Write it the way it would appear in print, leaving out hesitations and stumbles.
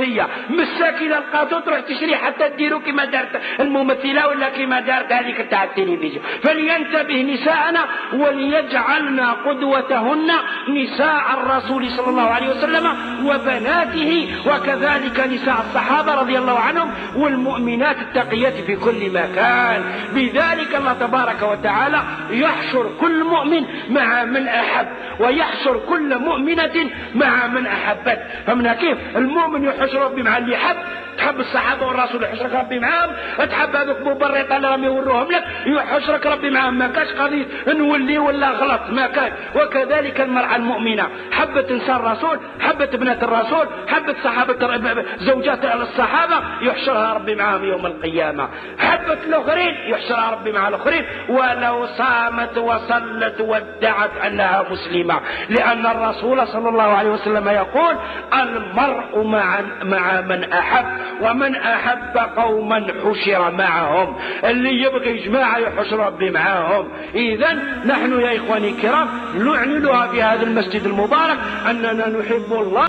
الرجولية مساكنة لقاتو تروح تشري حتى تديرو كما دارت الممثلة ولا كما دارت هذيك تاع التلفزيون. فلينتبه نساءنا وليجعلنا قدوتهن نساء الرسول صلى الله عليه وسلم وبناته، وكذلك نساء الصحابة رضي الله عنهم والمؤمنات التقيات في كل مكان. بذلك الله تبارك وتعالى يحشر كل مؤمن مع من أحب، ويحشر كل مؤمنة مع من أحبت. فمن كيف المؤمن يحشر ربي مع اللي يحب، تحب الصحابة والرسول يحشرك ربي معاهم، تحب هذوك مبرطة اللي راهم يوروهم لك يحشرك ربي معاهم. ما كاش قضية نولي ولا غلط، ما كان. وكذلك المرأة المؤمنة حبت نساء الرسول، حبت ابنة الرسول، حبت صحابة زوجات الصحابة، يحشرها ربي معاهم يوم القيامة. حبت الآخرين يحشرها ربي مع الآخرين، ولو صامت وصلت وادعت أنها مسلمة، لأن الرسول صلى الله عليه وسلم يقول المرء مع من أحب، ومن أحب قوما حشر معهم. اللي يبغي جماعة يحشر ربي معاهم. إذن نحن يا إخواني الكرام نعلنها في هذا المسجد المبارك أننا نحب الله.